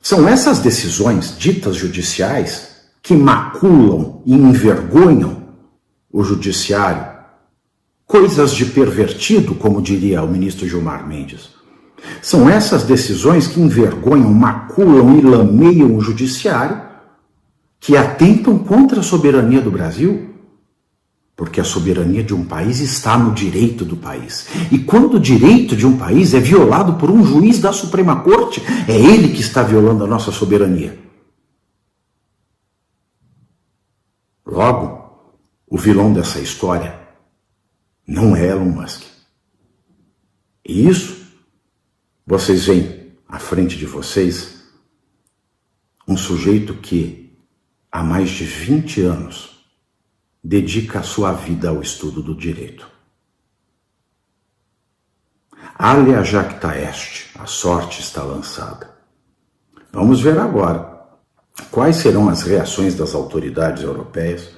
São essas decisões ditas judiciais que maculam e envergonham o judiciário. Coisas de pervertido, como diria o ministro Gilmar Mendes. São essas decisões que envergonham, maculam e lameiam o judiciário, que atentam contra a soberania do Brasil. Porque a soberania de um país está no direito do país. E quando o direito de um país é violado por um juiz da Suprema Corte, é ele que está violando a nossa soberania. Logo, o vilão dessa história não é Elon Musk. E isso, vocês veem à frente de vocês um sujeito que há mais de 20 anos dedica a sua vida ao estudo do direito. Alea jacta est, a sorte está lançada. Vamos ver agora quais serão as reações das autoridades europeias,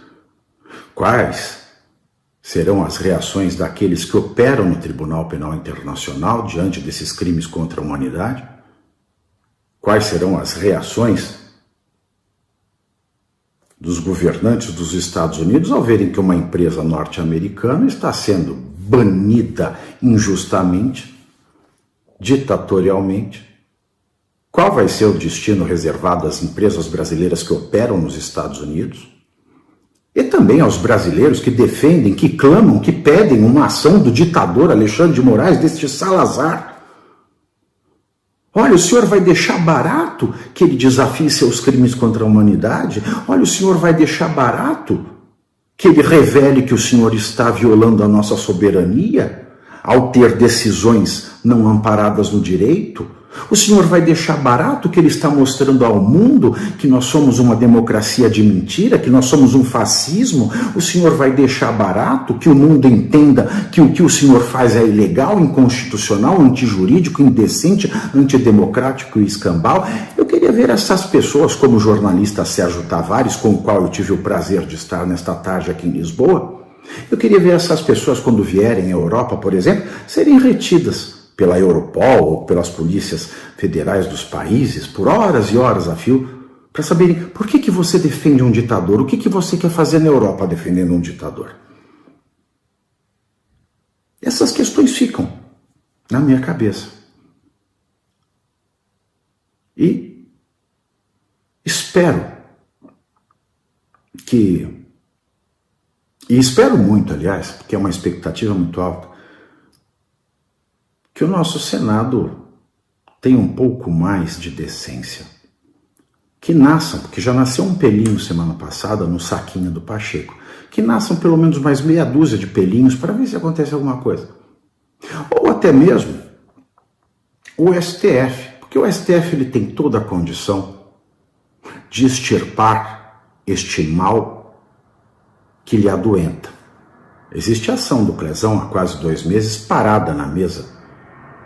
quais serão as reações daqueles que operam no Tribunal Penal Internacional diante desses crimes contra a humanidade, quais serão as reações dos governantes dos Estados Unidos ao verem que uma empresa norte-americana está sendo banida injustamente, ditatorialmente. Qual vai ser o destino reservado às empresas brasileiras que operam nos Estados Unidos? E também aos brasileiros que defendem, que clamam, que pedem uma ação do ditador Alexandre de Moraes, deste Salazar. Olha, o senhor vai deixar barato que ele desafie seus crimes contra a humanidade? Olha, o senhor vai deixar barato que ele revele que o senhor está violando a nossa soberania ao ter decisões não amparadas no direito? O senhor vai deixar barato que ele está mostrando ao mundo que nós somos uma democracia de mentira, que nós somos um fascismo? O senhor vai deixar barato que o mundo entenda que o que o senhor faz é ilegal, inconstitucional, antijurídico, indecente, antidemocrático e escambau? Eu queria ver essas pessoas, como o jornalista Sérgio Tavares, com o qual eu tive o prazer de estar nesta tarde aqui em Lisboa. Eu queria ver essas pessoas, quando vierem à Europa, por exemplo, serem retidas pela Europol ou pelas polícias federais dos países, por horas e horas a fio, para saberem por que você defende um ditador, o que você quer fazer na Europa defendendo um ditador. Essas questões ficam na minha cabeça. E espero espero muito, aliás, porque é uma expectativa muito alta, que o nosso Senado tenha um pouco mais de decência. Que nasçam, porque já nasceu um pelinho semana passada no saquinho do Pacheco, que nasçam pelo menos mais meia dúzia de pelinhos para ver se acontece alguma coisa. Ou até mesmo o STF, porque o STF ele tem toda a condição de extirpar este mal que lhe adoenta. Existe a ação do Clezão há quase 2 meses parada na mesa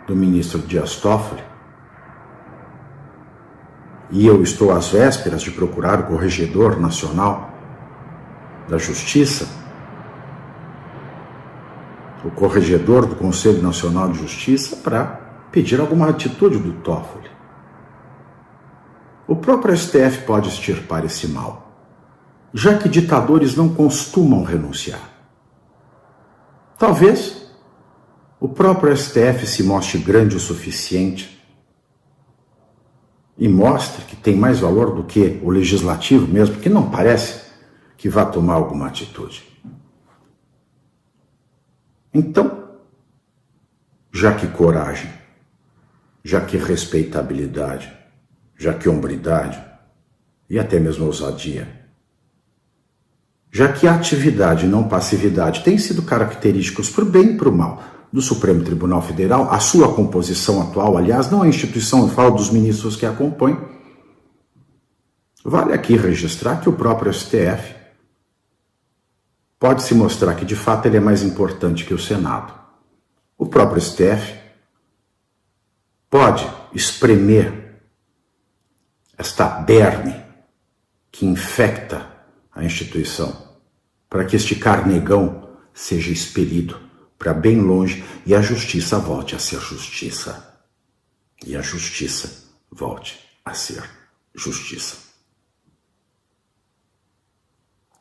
do ministro Dias Toffoli, e eu estou às vésperas de procurar o Corregedor Nacional da Justiça, o Corregedor do Conselho Nacional de Justiça, para pedir alguma atitude do Toffoli. O próprio STF pode extirpar esse mal, já que ditadores não costumam renunciar. Talvez o próprio STF se mostre grande o suficiente e mostre que tem mais valor do que o legislativo mesmo, que não parece que vá tomar alguma atitude. Então, já que coragem, já que respeitabilidade, já que hombridade e até mesmo ousadia, já que atividade e não passividade têm sido característicos para o bem e para o mal do Supremo Tribunal Federal, a sua composição atual, aliás, não a instituição, eu falo dos ministros que a compõem, vale aqui registrar que o próprio STF pode se mostrar que, de fato, ele é mais importante que o Senado. O próprio STF pode espremer esta berne que infecta a instituição para que este carnegão seja expelido para bem longe e a justiça volte a ser justiça. E a justiça volte a ser justiça.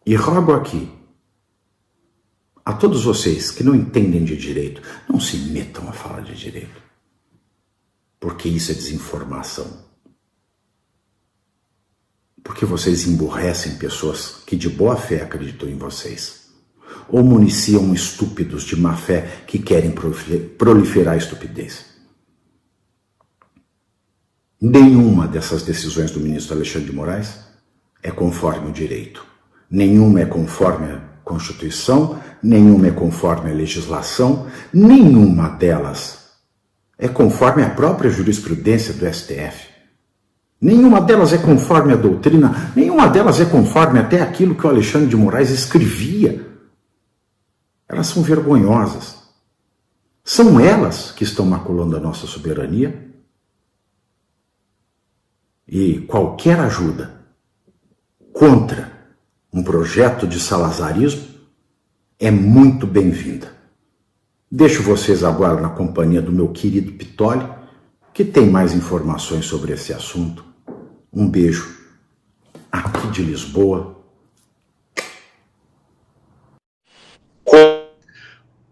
E rogo aqui a todos vocês que não entendem de direito, não se metam a falar de direito, porque isso é desinformação. Porque vocês emburrecem pessoas que de boa fé acreditam em vocês, ou municiam estúpidos de má fé que querem proliferar a estupidez. Nenhuma dessas decisões do ministro Alexandre de Moraes é conforme o direito. Nenhuma é conforme a Constituição, nenhuma é conforme a legislação, nenhuma delas é conforme a própria jurisprudência do STF. Nenhuma delas é conforme a doutrina, nenhuma delas é conforme até aquilo que o Alexandre de Moraes escrevia. Elas são vergonhosas. São elas que estão maculando a nossa soberania. E qualquer ajuda contra um projeto de salazarismo é muito bem-vinda. Deixo vocês agora na companhia do meu querido Pitoli, que tem mais informações sobre esse assunto. Um beijo aqui de Lisboa.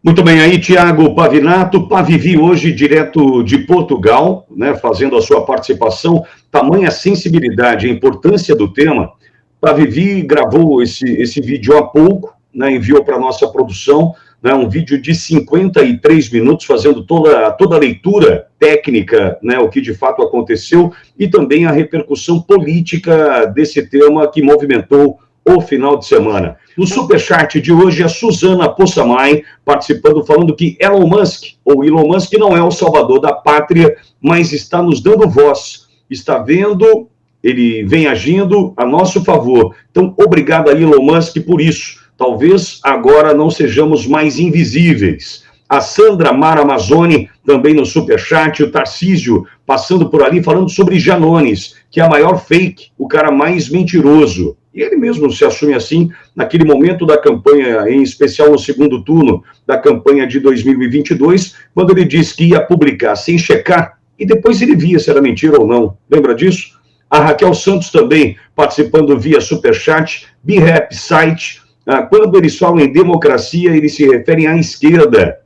Muito bem, aí Tiago Pavinato, Pavivi hoje direto de Portugal, né, fazendo a sua participação. Tamanha sensibilidade, a importância do tema. Pavivi gravou esse vídeo há pouco, né, enviou para a nossa produção, né, um vídeo de 53 minutos, fazendo toda a leitura técnica, né, o que de fato aconteceu, e também a repercussão política desse tema que movimentou o final de semana. No superchat de hoje, a Suzana Possamay participando, falando que Elon Musk não é o salvador da pátria, mas está nos dando voz, está vendo, ele vem agindo a nosso favor. Então, obrigado a Elon Musk por isso. Talvez agora não sejamos mais invisíveis. A Sandra Mara Mazzoni, também no superchat, o Tarcísio passando por ali, falando sobre Janones, que é a maior fake, o cara mais mentiroso. E ele mesmo se assume assim, naquele momento da campanha, em especial no segundo turno da campanha de 2022, quando ele disse que ia publicar sem checar, e depois ele via se era mentira ou não. Lembra disso? A Raquel Santos também participando via superchat, BeRap Site. Quando eles falam em democracia, eles se referem à esquerda.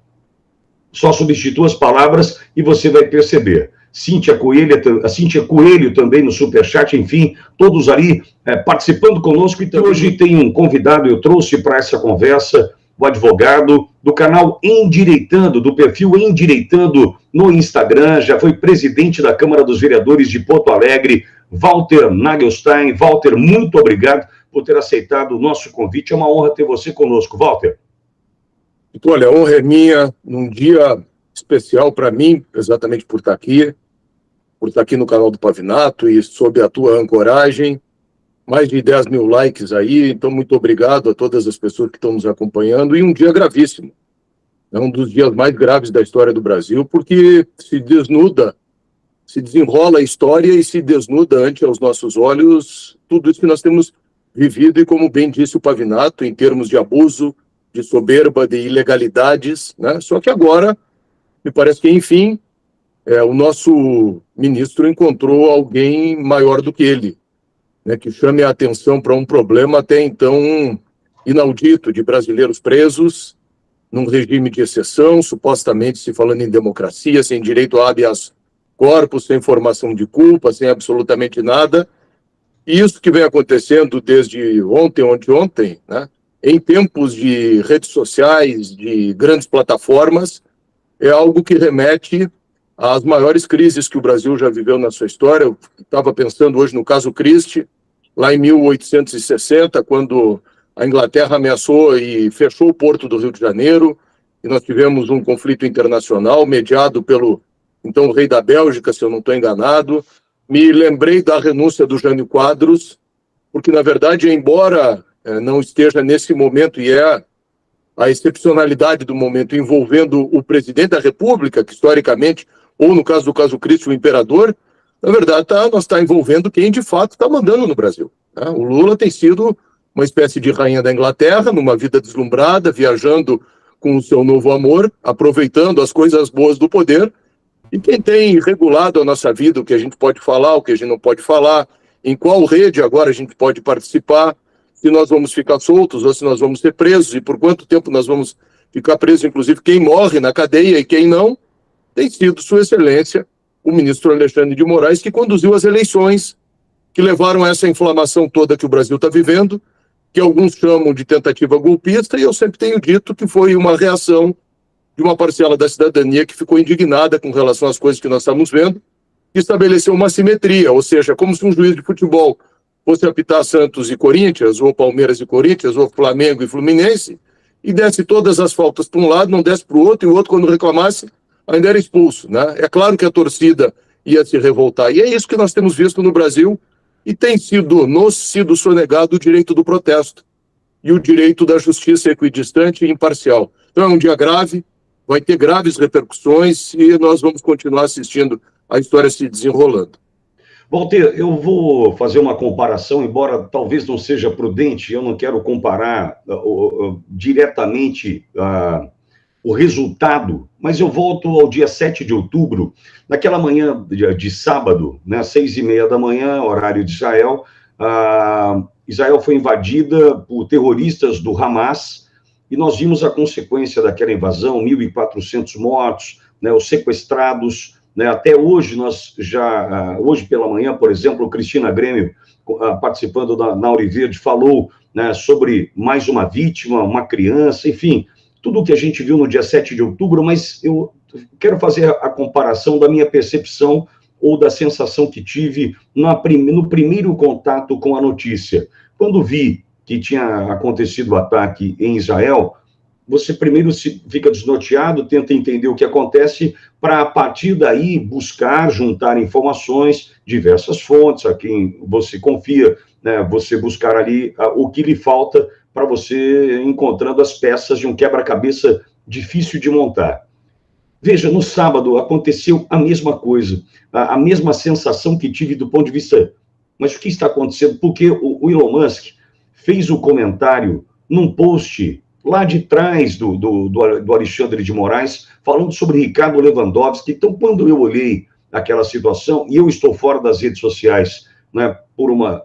Só substitua as palavras e você vai perceber. Cíntia Coelho também no superchat, enfim, todos ali participando conosco. Então, hoje tem um convidado, eu trouxe para essa conversa o advogado do canal Endireitando, do perfil Endireitando no Instagram, já foi presidente da Câmara dos Vereadores de Porto Alegre, Walter Nagelstein. Walter, muito obrigado por ter aceitado o nosso convite. É uma honra ter você conosco, Walter. Então, olha, a honra é minha, num dia especial para mim, exatamente por estar aqui no canal do Pavinato e sob a tua ancoragem. Mais de 10 mil likes aí, então muito obrigado a todas as pessoas que estão nos acompanhando. E um dia gravíssimo, é um dos dias mais graves da história do Brasil, porque se desenrola a história e se desnuda ante aos nossos olhos tudo isso que nós temos vivido e, como bem disse o Pavinato, em termos de abuso, de soberba, de ilegalidades, né? Só que agora, me parece que, enfim, o nosso ministro encontrou alguém maior do que ele, né, que chame a atenção para um problema até então inaudito, de brasileiros presos num regime de exceção, supostamente se falando em democracia, sem direito a habeas corpus, sem formação de culpa, sem absolutamente nada. E isso que vem acontecendo desde ontem, né, em tempos de redes sociais, de grandes plataformas, é algo que remete às maiores crises que o Brasil já viveu na sua história. Eu estava pensando hoje no caso Christie, lá em 1860, quando a Inglaterra ameaçou e fechou o porto do Rio de Janeiro, e nós tivemos um conflito internacional mediado pelo, então, rei da Bélgica, se eu não estou enganado. Me lembrei da renúncia do Jânio Quadros, porque, na verdade, embora não esteja nesse momento, e é a excepcionalidade do momento envolvendo o presidente da República, que historicamente, ou no caso do caso Christie, o imperador, na verdade nós está envolvendo quem de fato está mandando no Brasil, né? O Lula tem sido uma espécie de rainha da Inglaterra, numa vida deslumbrada, viajando com o seu novo amor, aproveitando as coisas boas do poder. E quem tem regulado a nossa vida, o que a gente pode falar, o que a gente não pode falar, em qual rede agora a gente pode participar, se nós vamos ficar soltos ou se nós vamos ser presos e por quanto tempo nós vamos ficar presos, inclusive quem morre na cadeia e quem não, tem sido Sua Excelência, o ministro Alexandre de Moraes, que conduziu as eleições que levaram a essa inflamação toda que o Brasil está vivendo, que alguns chamam de tentativa golpista, e eu sempre tenho dito que foi uma reação de uma parcela da cidadania que ficou indignada com relação às coisas que nós estamos vendo, que estabeleceu uma simetria, ou seja, como se um juiz de futebol fosse apitar Santos e Corinthians, ou Palmeiras e Corinthians, ou Flamengo e Fluminense, e desse todas as faltas para um lado, não desse para o outro, e o outro, quando reclamasse, ainda era expulso, né? É claro que a torcida ia se revoltar, e é isso que nós temos visto no Brasil, e tem nos sido sonegado o direito do protesto e o direito da justiça equidistante e imparcial. Então é um dia grave, vai ter graves repercussões e nós vamos continuar assistindo a história se desenrolando. Walter, eu vou fazer uma comparação, embora talvez não seja prudente, eu não quero comparar diretamente o resultado, mas eu volto ao dia 7 de outubro, naquela manhã de sábado, né, às 6h30 da manhã, horário de Israel. Israel foi invadida por terroristas do Hamas, e nós vimos a consequência daquela invasão, 1.400 mortos, né, os sequestrados, né, até hoje, hoje pela manhã, por exemplo, Cristina Grêmio, participando na Auriverde, falou, né, sobre mais uma vítima, uma criança, enfim, tudo o que a gente viu no dia 7 de outubro, mas eu quero fazer a comparação da minha percepção ou da sensação que tive no primeiro contato com a notícia. Quando vi que tinha acontecido o ataque em Israel, você primeiro fica desnorteado, tenta entender o que acontece, para, a partir daí, buscar, juntar informações, diversas fontes, a quem você confia, né, você buscar ali o que lhe falta para você encontrando as peças de um quebra-cabeça difícil de montar. Veja, no sábado aconteceu a mesma coisa, a mesma sensação que tive do ponto de vista, mas o que está acontecendo? Porque o Elon Musk fez o comentário num post lá de trás do Alexandre de Moraes, falando sobre Ricardo Lewandowski. Então, quando eu olhei aquela situação, e eu estou fora das redes sociais, né, por uma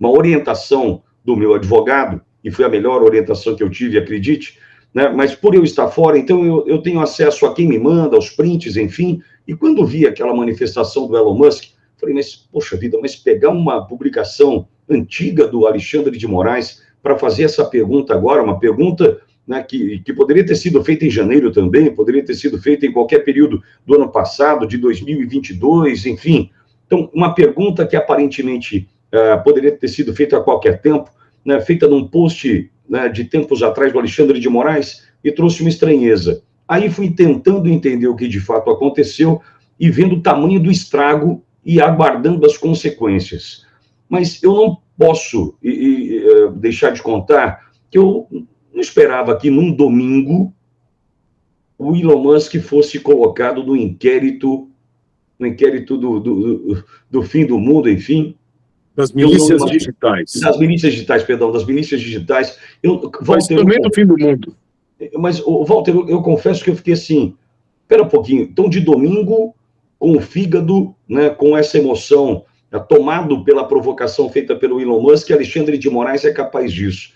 orientação do meu advogado, e foi a melhor orientação que eu tive, acredite, né, mas por eu estar fora, então eu tenho acesso a quem me manda, aos prints, enfim, e quando vi aquela manifestação do Elon Musk, falei, mas, poxa vida, mas pegar uma publicação antiga do Alexandre de Moraes para fazer essa pergunta agora, uma pergunta, né, que poderia ter sido feita em janeiro também, poderia ter sido feita em qualquer período do ano passado, de 2022, enfim. Então, uma pergunta que aparentemente poderia ter sido feita a qualquer tempo, né, feita num post, né, de tempos atrás do Alexandre de Moraes, e trouxe uma estranheza. Aí fui tentando entender o que de fato aconteceu e vendo o tamanho do estrago e aguardando as consequências. Mas eu não posso deixar de contar que eu não esperava que num domingo o Elon Musk fosse colocado no inquérito do fim do mundo, enfim. Das milícias digitais. Das milícias digitais, perdão, das milícias digitais. Mas também do fim do mundo. Mas, Walter, eu confesso que eu fiquei assim, espera um pouquinho, então de domingo, com o fígado, né, com essa emoção, tomado pela provocação feita pelo Elon Musk, Alexandre de Moraes é capaz disso.